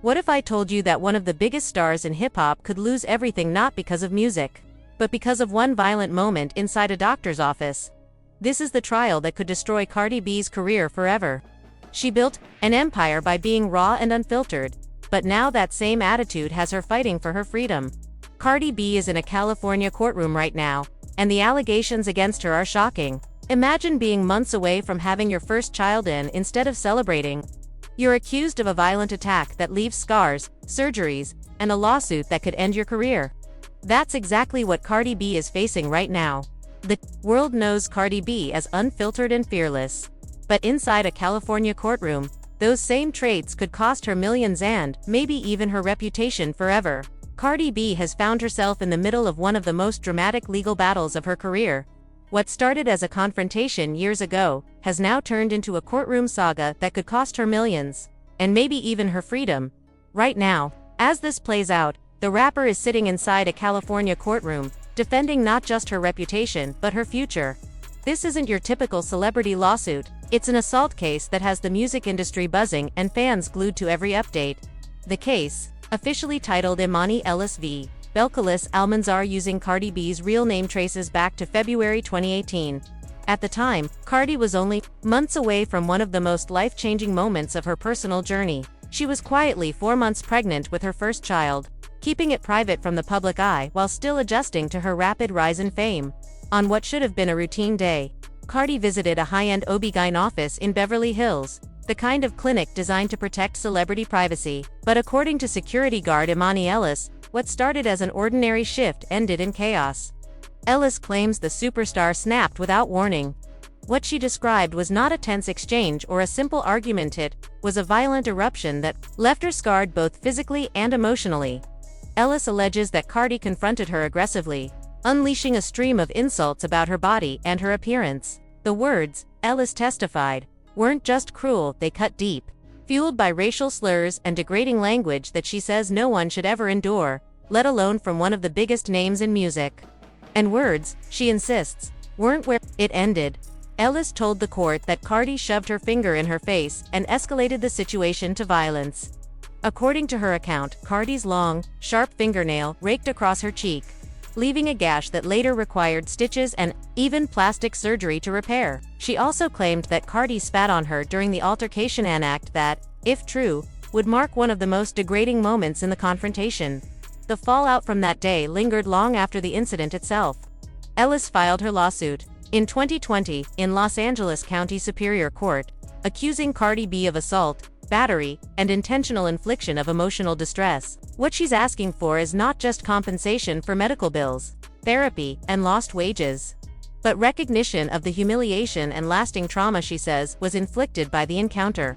What if I told you that one of the biggest stars in hip-hop could lose everything not because of music, but because of one violent moment inside a doctor's office? This is the trial that could destroy Cardi B's career forever. She built an empire by being raw and unfiltered, but now that same attitude has her fighting for her freedom. Cardi B is in a California courtroom right now, and the allegations against her are shocking. Imagine being months away from having your first child instead of celebrating. You're accused of a violent attack that leaves scars, surgeries, and a lawsuit that could end your career. That's exactly what Cardi B is facing right now. The world knows Cardi B as unfiltered and fearless. But inside a California courtroom, those same traits could cost her millions and, maybe even her reputation forever. Cardi B has found herself in the middle of one of the most dramatic legal battles of her career. What started as a confrontation years ago has now turned into a courtroom saga that could cost her millions, and maybe even her freedom. Right now, as this plays out, the rapper is sitting inside a California courtroom, defending not just her reputation but her future. This isn't your typical celebrity lawsuit, it's an assault case that has the music industry buzzing and fans glued to every update. The case, officially titled Imani Ellis v. Belcalis Almanzar using Cardi B's real name, traces back to February 2018. At the time, Cardi was only months away from one of the most life-changing moments of her personal journey. She was quietly 4 months pregnant with her first child, keeping it private from the public eye while still adjusting to her rapid rise in fame. On what should have been a routine day, Cardi visited a high-end OB/GYN office in Beverly Hills, the kind of clinic designed to protect celebrity privacy. But according to security guard Imani Ellis, what started as an ordinary shift ended in chaos. Ellis claims the superstar snapped without warning. What she described was not a tense exchange or a simple argument, it was a violent eruption that left her scarred both physically and emotionally. Ellis alleges that Cardi confronted her aggressively, unleashing a stream of insults about her body and her appearance. The words, Ellis testified, weren't just cruel, they cut deep, fueled by racial slurs and degrading language that she says no one should ever endure, let alone from one of the biggest names in music. And words, she insists, weren't where it ended. Ellis told the court that Cardi shoved her finger in her face and escalated the situation to violence. According to her account, Cardi's long, sharp fingernail raked across her cheek, leaving a gash that later required stitches and even plastic surgery to repair. She also claimed that Cardi spat on her during the altercation, an act that, if true, would mark one of the most degrading moments in the confrontation. The fallout from that day lingered long after the incident itself. Ellis filed her lawsuit in 2020 in Los Angeles County Superior Court, accusing Cardi B of assault, battery, and intentional infliction of emotional distress. What she's asking for is not just compensation for medical bills, therapy, and lost wages, but recognition of the humiliation and lasting trauma she says was inflicted by the encounter.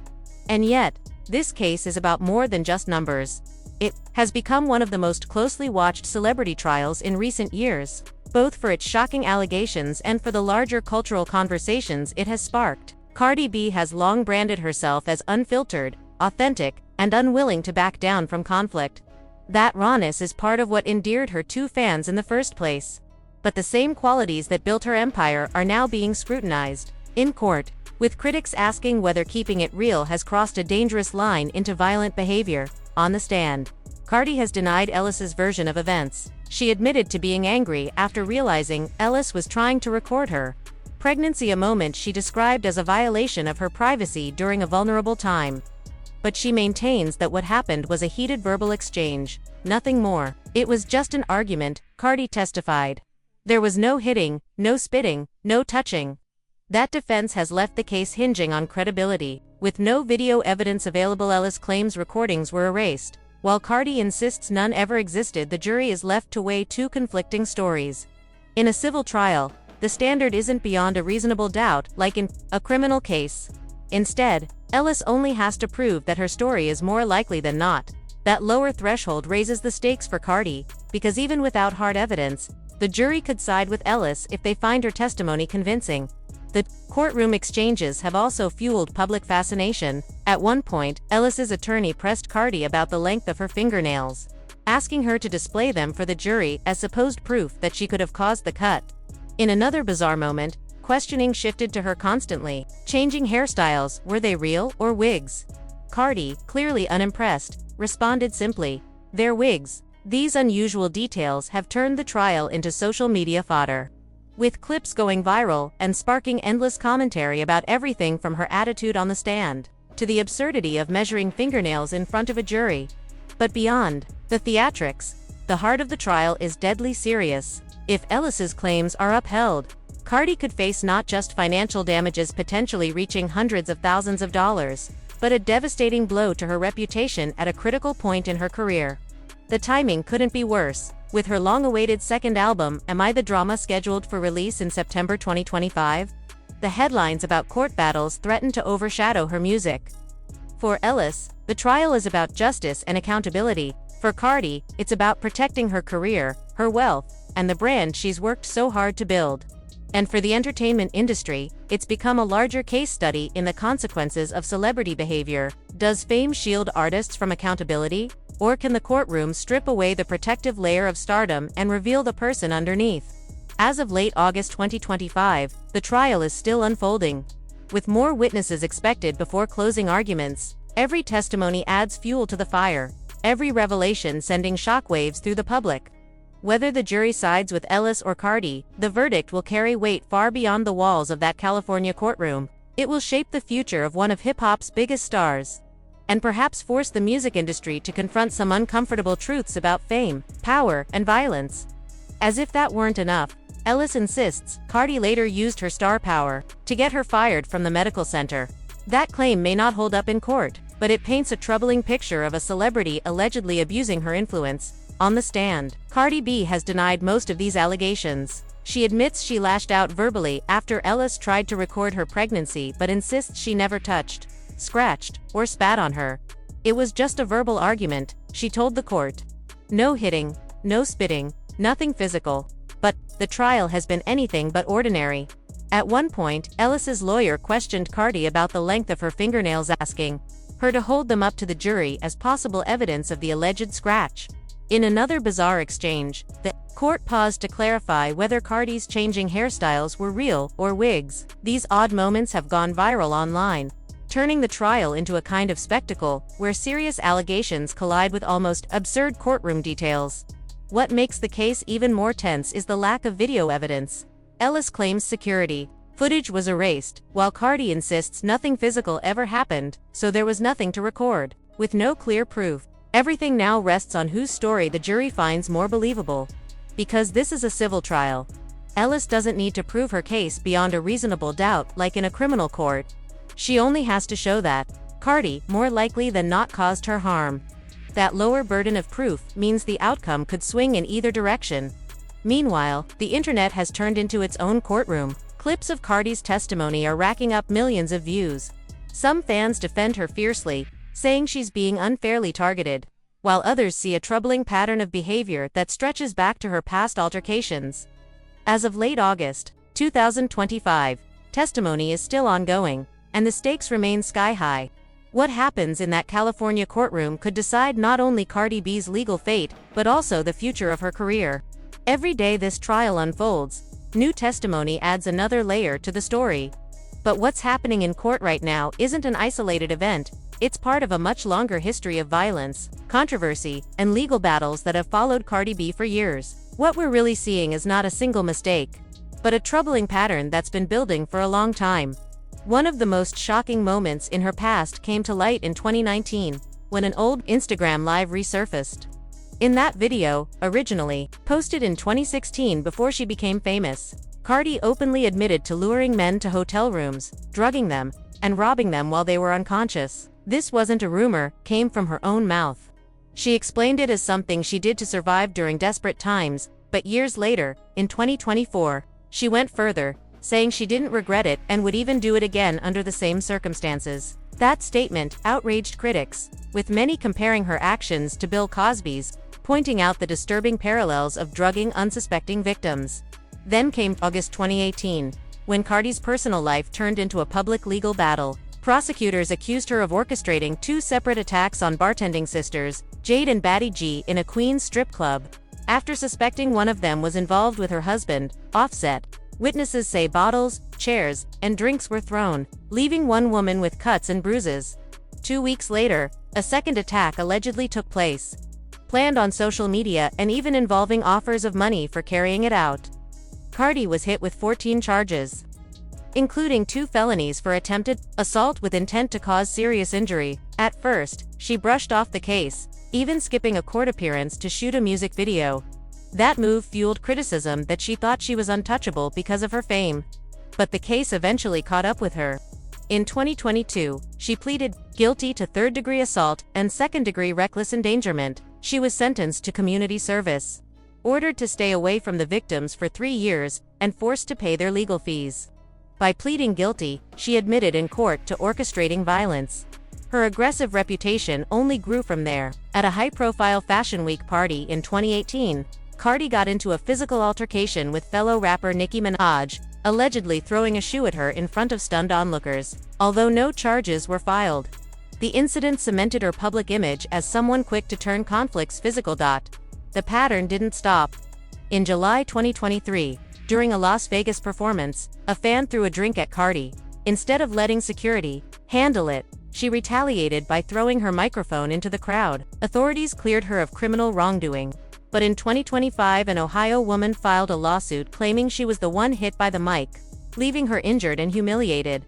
And yet, this case is about more than just numbers. It has become one of the most closely watched celebrity trials in recent years, both for its shocking allegations and for the larger cultural conversations it has sparked. Cardi B has long branded herself as unfiltered, authentic, and unwilling to back down from conflict. That rawness is part of what endeared her to fans in the first place. But the same qualities that built her empire are now being scrutinized in court, with critics asking whether keeping it real has crossed a dangerous line into violent behavior. On the stand, Cardi has denied Ellis's version of events. She admitted to being angry after realizing Ellis was trying to record her pregnancy, a moment she described as a violation of her privacy during a vulnerable time. But she maintains that what happened was a heated verbal exchange, nothing more. It was just an argument, Cardi testified. There was no hitting, no spitting, no touching. That defense has left the case hinging on credibility. With no video evidence available, Ellis claims recordings were erased. While Cardi insists none ever existed, the jury is left to weigh two conflicting stories. In a civil trial, the standard isn't beyond a reasonable doubt, like in a criminal case. Instead, Ellis only has to prove that her story is more likely than not. That lower threshold raises the stakes for Cardi, because even without hard evidence, the jury could side with Ellis if they find her testimony convincing. The courtroom exchanges have also fueled public fascination. At one point, Ellis's attorney pressed Cardi about the length of her fingernails, asking her to display them for the jury as supposed proof that she could have caused the cut. In another bizarre moment, questioning shifted to her constantly changing hairstyles. Were they real or wigs? Cardi, clearly unimpressed, responded simply, "Their wigs." These unusual details have turned the trial into social media fodder, with clips going viral and sparking endless commentary about everything from her attitude on the stand to the absurdity of measuring fingernails in front of a jury. But beyond the theatrics, the heart of the trial is deadly serious. If Ellis's claims are upheld, Cardi could face not just financial damages potentially reaching hundreds of thousands of dollars, but a devastating blow to her reputation at a critical point in her career. The timing couldn't be worse, with her long-awaited second album, Am I the Drama, scheduled for release in September 2025. The headlines about court battles threaten to overshadow her music. For Ellis, the trial is about justice and accountability. For Cardi, it's about protecting her career, her wealth, and the brand she's worked so hard to build. And for the entertainment industry, it's become a larger case study in the consequences of celebrity behavior. Does fame shield artists from accountability? Or can the courtroom strip away the protective layer of stardom and reveal the person underneath? As of late August 2025, the trial is still unfolding, with more witnesses expected before closing arguments. Every testimony adds fuel to the fire, every revelation sending shockwaves through the public. Whether the jury sides with Ellis or Cardi, the verdict will carry weight far beyond the walls of that California courtroom. It will shape the future of one of hip-hop's biggest stars, and perhaps force the music industry to confront some uncomfortable truths about fame, power, and violence. As if that weren't enough, Ellis insists Cardi later used her star power to get her fired from the medical center. That claim may not hold up in court, but it paints a troubling picture of a celebrity allegedly abusing her influence. On the stand, Cardi B has denied most of these allegations. She admits she lashed out verbally after Ellis tried to record her pregnancy but insists she never touched, scratched, or spat on her. It was just a verbal argument, she told the court. No hitting, no spitting, nothing physical. But the trial has been anything but ordinary. At one point, Ellis's lawyer questioned Cardi about the length of her fingernails, asking her to hold them up to the jury as possible evidence of the alleged scratch. In another bizarre exchange, the court paused to clarify whether Cardi's changing hairstyles were real or wigs. These odd moments have gone viral online, turning the trial into a kind of spectacle where serious allegations collide with almost absurd courtroom details. What makes the case even more tense is the lack of video evidence. Ellis claims security footage was erased, while Cardi insists nothing physical ever happened, so there was nothing to record. With no clear proof, everything now rests on whose story the jury finds more believable. Because this is a civil trial, Ellis doesn't need to prove her case beyond a reasonable doubt like in a criminal court. She only has to show that Cardi, more likely than not, caused her harm. That lower burden of proof means the outcome could swing in either direction. Meanwhile, the internet has turned into its own courtroom. Clips of Cardi's testimony are racking up millions of views. Some fans defend her fiercely, saying she's being unfairly targeted, while others see a troubling pattern of behavior that stretches back to her past altercations. As of late August 2025, testimony is still ongoing, and the stakes remain sky-high. What happens in that California courtroom could decide not only Cardi B's legal fate, but also the future of her career. Every day this trial unfolds, new testimony adds another layer to the story. But what's happening in court right now isn't an isolated event, it's part of a much longer history of violence, controversy, and legal battles that have followed Cardi B for years. What we're really seeing is not a single mistake, but a troubling pattern that's been building for a long time. One of the most shocking moments in her past came to light in 2019, when an old Instagram Live resurfaced. In that video, originally posted in 2016 before she became famous, Cardi openly admitted to luring men to hotel rooms, drugging them, and robbing them while they were unconscious. This wasn't a rumor, came from her own mouth. She explained it as something she did to survive during desperate times, but years later, in 2024, she went further, saying she didn't regret it and would even do it again under the same circumstances. That statement outraged critics, with many comparing her actions to Bill Cosby's, pointing out the disturbing parallels of drugging unsuspecting victims. Then came August 2018, when Cardi's personal life turned into a public legal battle. Prosecutors accused her of orchestrating two separate attacks on bartending sisters, Jade and Batty G, in a Queens strip club. After suspecting one of them was involved with her husband, Offset, witnesses say bottles, chairs, and drinks were thrown, leaving one woman with cuts and bruises. 2 weeks later, a second attack allegedly took place, planned on social media and even involving offers of money for carrying it out. Cardi was hit with 14 charges, including 2 felonies for attempted assault with intent to cause serious injury. At first, she brushed off the case, even skipping a court appearance to shoot a music video. That move fueled criticism that she thought she was untouchable because of her fame. But the case eventually caught up with her. In 2022, she pleaded guilty to third-degree assault and second-degree reckless endangerment. She was sentenced to community service, ordered to stay away from the victims for 3 years, and forced to pay their legal fees. By pleading guilty, she admitted in court to orchestrating violence. Her aggressive reputation only grew from there. At a high-profile Fashion Week party in 2018, Cardi got into a physical altercation with fellow rapper Nicki Minaj, allegedly throwing a shoe at her in front of stunned onlookers. Although no charges were filed, the incident cemented her public image as someone quick to turn conflicts physical. The pattern didn't stop. In July 2023, during a Las Vegas performance, a fan threw a drink at Cardi. Instead of letting security handle it, she retaliated by throwing her microphone into the crowd. Authorities cleared her of criminal wrongdoing. But in 2025, an Ohio woman filed a lawsuit claiming she was the one hit by the mic, leaving her injured and humiliated.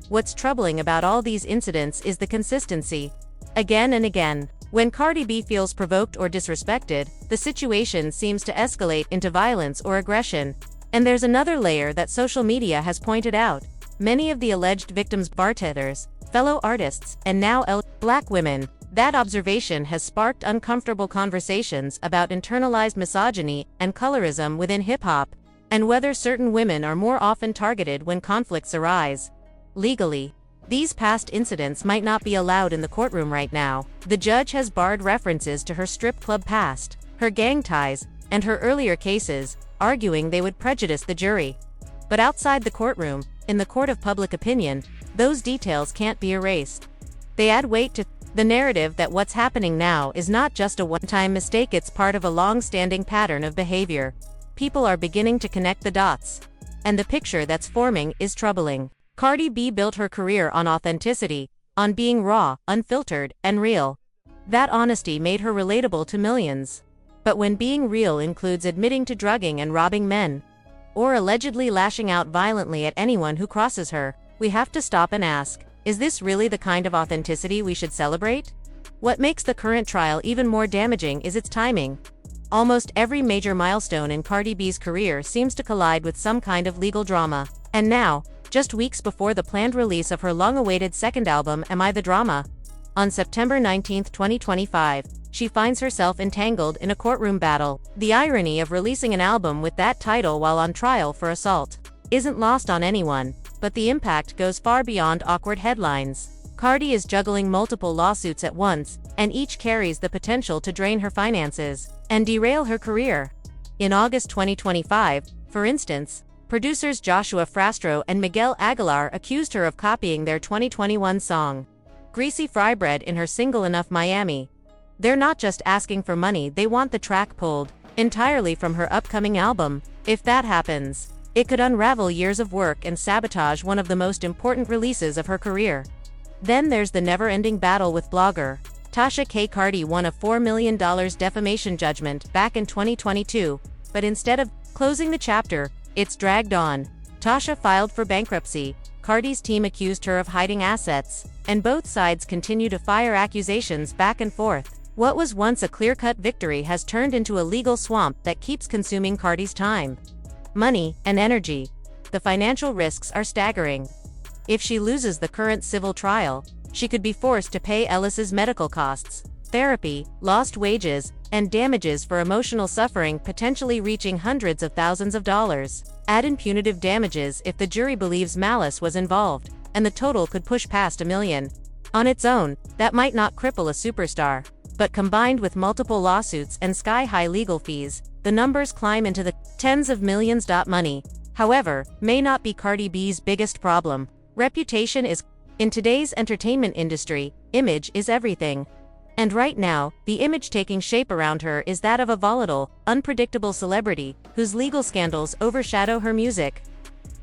What's troubling about all these incidents is the consistency. Again and again, when Cardi B feels provoked or disrespected, the situation seems to escalate into violence or aggression. And there's another layer that social media has pointed out. Many of the alleged victims are bartenders, fellow artists, and now Black women. That observation has sparked uncomfortable conversations about internalized misogyny and colorism within hip-hop, and whether certain women are more often targeted when conflicts arise. Legally, these past incidents might not be allowed in the courtroom right now. The judge has barred references to her strip club past, her gang ties, and her earlier cases, arguing they would prejudice the jury. But outside the courtroom, in the court of public opinion, those details can't be erased. They add weight to the narrative that what's happening now is not just a one-time mistake, it's part of a long-standing pattern of behavior. People are beginning to connect the dots, and the picture that's forming is troubling. Cardi B built her career on authenticity, on being raw, unfiltered, and real. That honesty made her relatable to millions. But when being real includes admitting to drugging and robbing men, or allegedly lashing out violently at anyone who crosses her, we have to stop and ask, is this really the kind of authenticity we should celebrate? What makes the current trial even more damaging is its timing. Almost every major milestone in Cardi B's career seems to collide with some kind of legal drama. And now, just weeks before the planned release of her long-awaited second album, Am I the Drama? On September 19, 2025, she finds herself entangled in a courtroom battle. The irony of releasing an album with that title while on trial for assault isn't lost on anyone, but the impact goes far beyond awkward headlines. Cardi is juggling multiple lawsuits at once, and each carries the potential to drain her finances and derail her career. In August 2025, for instance, producers Joshua Frastro and Miguel Aguilar accused her of copying their 2021 song, Greasy Fry Bread, in her single Enough Miami. They're not just asking for money, they want the track pulled entirely from her upcoming album. If that happens, it could unravel years of work and sabotage one of the most important releases of her career. Then there's the never-ending battle with blogger Tasha K. Cardi won a $4 million defamation judgment back in 2022, but instead of closing the chapter, it's dragged on. Tasha filed for bankruptcy, Cardi's team accused her of hiding assets, and both sides continue to fire accusations back and forth. What was once a clear-cut victory has turned into a legal swamp that keeps consuming Cardi's time, money, and energy. The financial risks are staggering. If she loses the current civil trial, she could be forced to pay Ellis's medical costs, therapy, lost wages, and damages for emotional suffering, potentially reaching hundreds of thousands of dollars. Add in punitive damages if the jury believes malice was involved, and the total could push past $1 million. On its own, that might not cripple a superstar, but combined with multiple lawsuits and sky-high legal fees, the numbers climb into the tens of millions. Money, however, may not be Cardi B's biggest problem. Reputation is. In today's entertainment industry, image is everything. And right now, the image taking shape around her is that of a volatile, unpredictable celebrity whose legal scandals overshadow her music.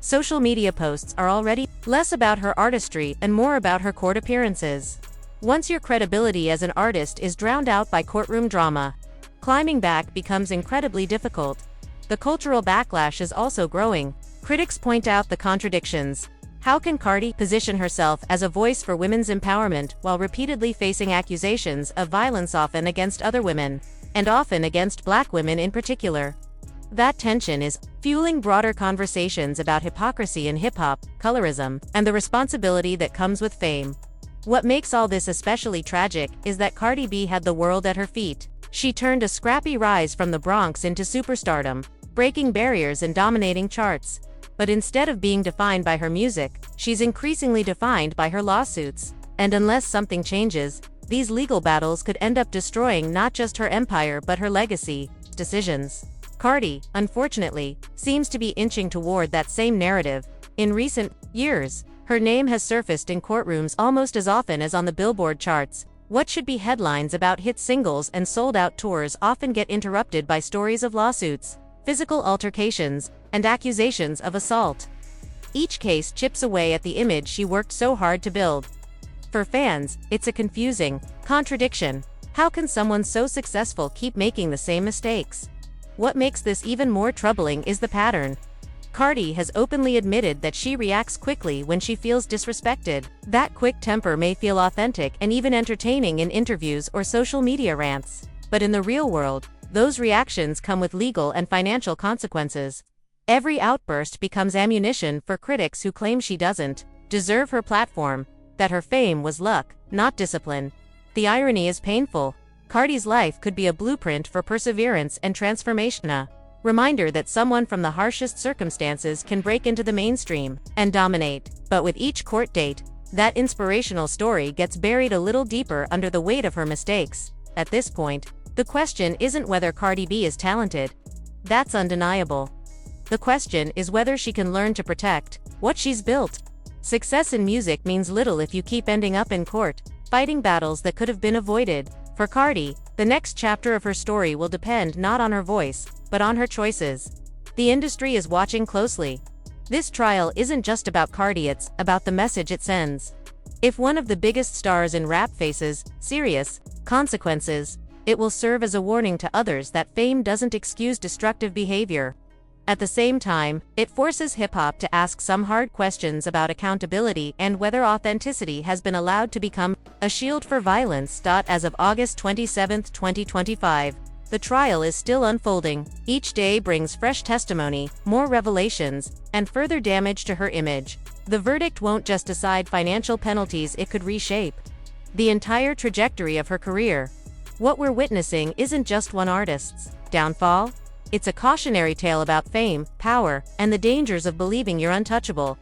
Social media posts are already less about her artistry and more about her court appearances. Once your credibility as an artist is drowned out by courtroom drama, climbing back becomes incredibly difficult. The cultural backlash is also growing. Critics point out the contradictions. How can Cardi position herself as a voice for women's empowerment while repeatedly facing accusations of violence, often against other women, and often against Black women in particular? That tension is fueling broader conversations about hypocrisy in hip-hop, colorism, and the responsibility that comes with fame. What makes all this especially tragic is that Cardi B had the world at her feet. She turned a scrappy rise from the Bronx into superstardom, breaking barriers and dominating charts. But instead of being defined by her music, she's increasingly defined by her lawsuits. And unless something changes, these legal battles could end up destroying not just her empire but her legacy. Decisions. Cardi, unfortunately, seems to be inching toward that same narrative. In recent years, her name has surfaced in courtrooms almost as often as on the Billboard charts. What should be headlines about hit singles and sold-out tours often get interrupted by stories of lawsuits, physical altercations, and accusations of assault. Each case chips away at the image she worked so hard to build. For fans, it's a confusing contradiction. How can someone so successful keep making the same mistakes? What makes this even more troubling is the pattern. Cardi has openly admitted that she reacts quickly when she feels disrespected. That quick temper may feel authentic and even entertaining in interviews or social media rants. But in the real world, those reactions come with legal and financial consequences. Every outburst becomes ammunition for critics who claim she doesn't deserve her platform, that her fame was luck, not discipline. The irony is painful. Cardi's life could be a blueprint for perseverance and transformation, a reminder that someone from the harshest circumstances can break into the mainstream and dominate. But with each court date, that inspirational story gets buried a little deeper under the weight of her mistakes. At this point, the question isn't whether Cardi B is talented. That's undeniable. The question is whether she can learn to protect what she's built. Success in music means little if you keep ending up in court, fighting battles that could have been avoided. For Cardi, the next chapter of her story will depend not on her voice, but on her choices. The industry is watching closely. This trial isn't just about Cardi, it's about the message it sends. If one of the biggest stars in rap faces serious consequences, it will serve as a warning to others that fame doesn't excuse destructive behavior. At the same time, it forces hip-hop to ask some hard questions about accountability and whether authenticity has been allowed to become a shield for violence. As of August 27, 2025, the trial is still unfolding. Each day brings fresh testimony, more revelations, and further damage to her image. The verdict won't just decide financial penalties, it could reshape the entire trajectory of her career. What we're witnessing isn't just one artist's downfall. It's a cautionary tale about fame, power, and the dangers of believing you're untouchable.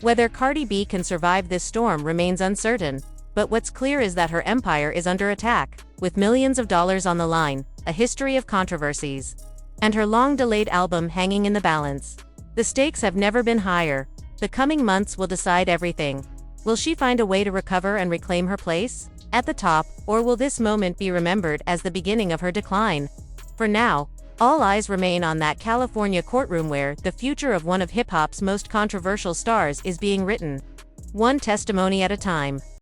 Whether Cardi B can survive this storm remains uncertain, but what's clear is that her empire is under attack, with millions of dollars on the line, a history of controversies, and her long-delayed album hanging in the balance. The stakes have never been higher. The coming months will decide everything. Will she find a way to recover and reclaim her place at the top, or will this moment be remembered as the beginning of her decline? For now, all eyes remain on that California courtroom where the future of one of hip-hop's most controversial stars is being written, one testimony at a time.